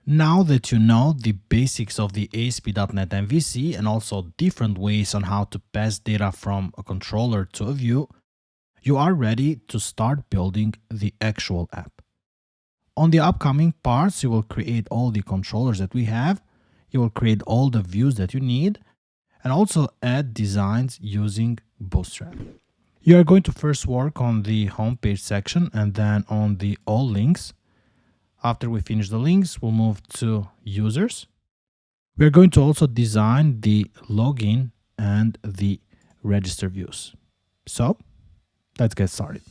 Now that you know the basics of the ASP.NET MVC and also different ways on how to pass data from a controller to a view, you are ready to start building the actual app. On the upcoming parts, you will create all the controllers that we have, you will create all the views that you need, and also add designs using Bootstrap. You are going to first work on the homepage section and then on the all links. After we finish the links, we'll move to users. We're going to also design the login and the register views. So let's get started.